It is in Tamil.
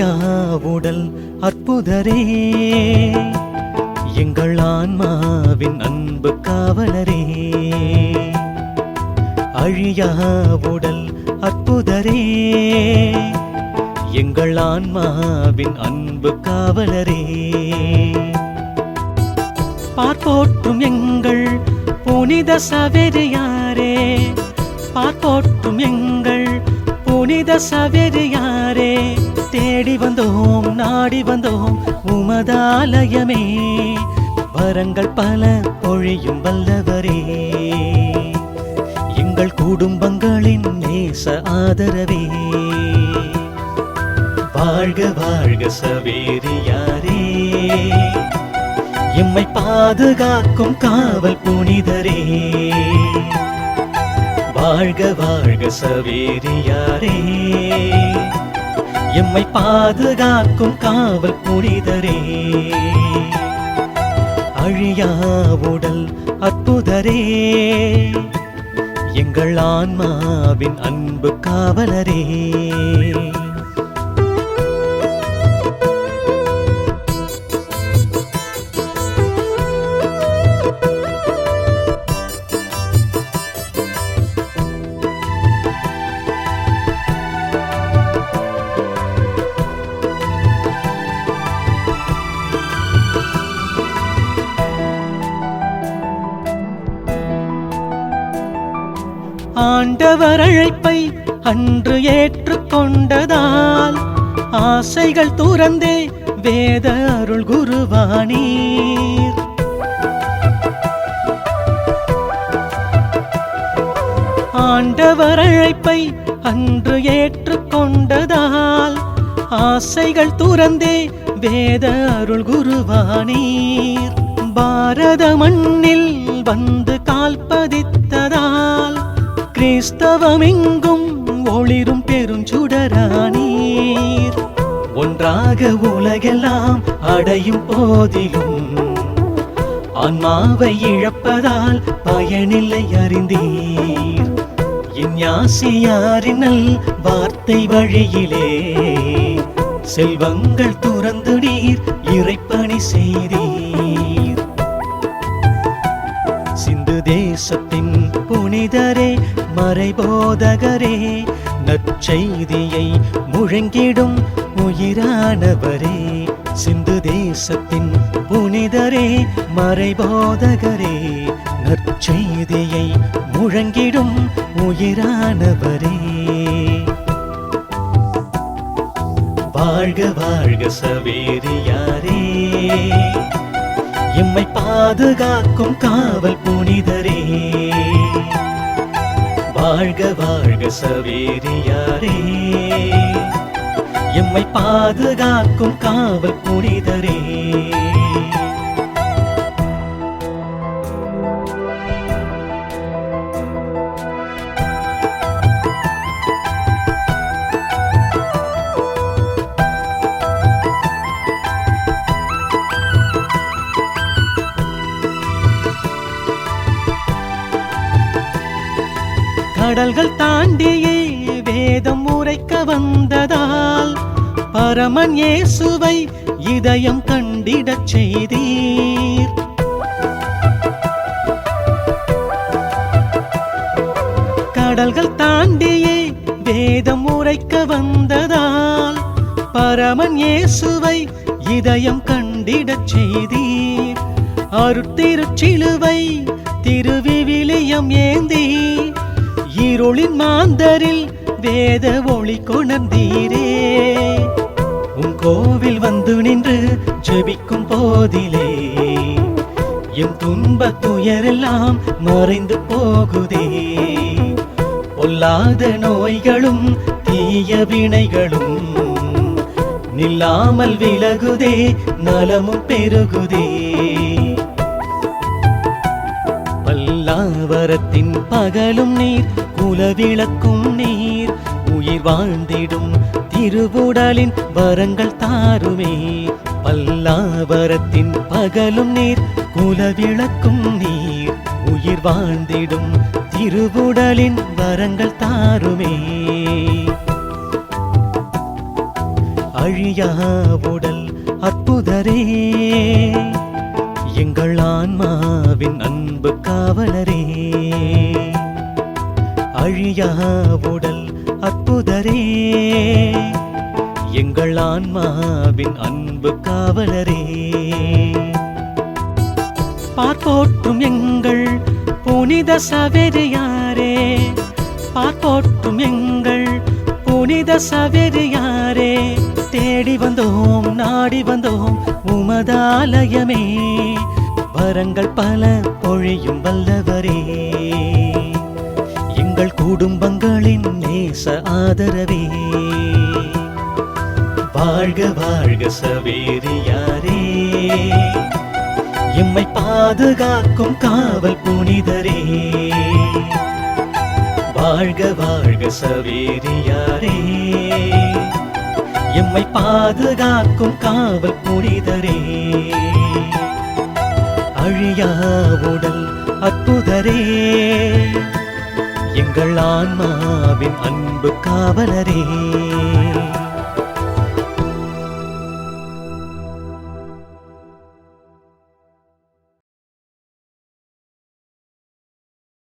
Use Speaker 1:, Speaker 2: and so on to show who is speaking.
Speaker 1: அழியா உடல் அற்புதரே, எங்கள் ஆன்மாவின் அன்பு காவலரே. அழியா உடல் அற்புதரே, எங்கள் ஆன்மாவின் அன்பு காவலரே. பார்ப்போற்றும் எங்கள் புனித சவேரியாரே, பார்ப்போற்றும் எங்கள் புனித சவேரியாரே. தேடி வந்தோம் நாடி வந்தோம் உமதாலயமே, வரங்கள் பல பொழியும் வல்லவரே. எங்கள் குடும்பங்களின் நேச ஆதரவே, வாழ்க வாழ்க சவேரியாரே. எம்மை பாதுகாக்கும் காவல் புனிதரே, வாழ்க வாழ்க சவேரியாரே. எம்மை பாதுகாக்கும் காவல் புனிதரே. அழியா உடல் அற்புதரே, எங்கள் ஆன்மாவின் அன்பு காவலரே. ஆண்டவர் அழைப்பை அன்று ஏற்றுக்கொண்டதால் ஆசைகள் துறந்தே வேத அருள் குருவானீர். ஆண்டவர் அழைப்பை அன்று ஏற்றுக்கொண்டதால் ஆசைகள் துறந்தே வேத அருள் குருவானீர். பாரத மண்ணில் வந்து கால்பதித்ததால் கிறிஸ்தவமெங்கும் ஒளிரும் பெருஞ்சுடரானீர். ஒன்றாக உலகெல்லாம் அடையும் போதிலும் ஆன்மாவை இழப்பதால் பயனில்லை அறிந்தீர். இஞ்ஞாசியாரின் நல் வார்த்தை வழியிலே செல்வங்கள் துறந்து நீர் இறைப்பணி செய்தீர். சிந்து தேசத்தின் புனிதரே மறைபோதகரே, நற்செய்தியை முழங்கிடும் உயிரானவரே. சிந்து தேசத்தின் புனிதரே மறைபோதகரே, நற்செய்தியை முழங்கிடும் உயிரானவரே. வாழ்க வாழ்க சவேரியாரே, எம்மை பாதுகாக்கும் காவல் புனிதரே. வாழ்க வாழ்க சவேரியாரே, எம்மை பாதுகாக்கும் காவல் புனிதரே. கடல்கள் தாண்டியே வேதம் உரைக்க வந்ததால் பரமன் இயேசுவை இதயம் கண்டிடச் செய்தீர். கடல்கள் தாண்டியே வேதம் உரைக்க வந்ததால் பரமன் இயேசுவை இதயம் கண்டிடச் செய்தீர். அருட்திருச்சிலுவை திருவிவிலியம் ஏந்தி இருளின் மாந்தரில் வேத ஒளி கொணர்ந்தீரே. உன் கோவில் வந்து நின்று ஜெபிக்கும் போதிலே எம் துன்ப துயரெல்லாம் மறைந்து போகுதே. பொல்லாத நோய்களும் தீய வினைகளும் நில்லாமல் விலகுதே, நலமும் பெருகுதே. பல்லாவரத்தின் பகலும் நீர், குலவிளக்கும் நீர், உயிர் வாழ்ந்திடும் திருவுடலின் வரங்கள் தாருமே. பல்லாவரத்தின் பகலும் நீர், குலவிளக்கும் நீர், உயிர் வாழ்ந்திடும் திருவுடலின் வரங்கள் தாருமே. அழியா உடல் அற்புதரே, எங்கள் ஆன்மாவின் அன்பு காவலரே. அழியா உடல் அற்புதரே, எங்கள் ஆன்மாவின் அன்பு காவலரே. பார்ப்போற்றும் எங்கள் புனித சவேரியாரே, பார்ப்போற்றும் எங்கள் புனித சவேரியாரே, தேடி வந்தோம் நாடி வந்தோம் உமதாலயமே, வரங்கள் பல பொழியும் வல்லவரே, எங்கள் குடும்பங்களின் நேச ஆதரவே. வாழ்க வாழ்க சவேரியாரே, எம்மை பாதுகாக்கும் காவல் புனிதரே. வாழ்க வாழ்க சவேரியாரே, எம்மை பாதுகாக்கும் காவல் புனிதரே. அழியா உடல் அற்புதரே, எங்கள் ஆன்மாவின் அன்பு காவலரே.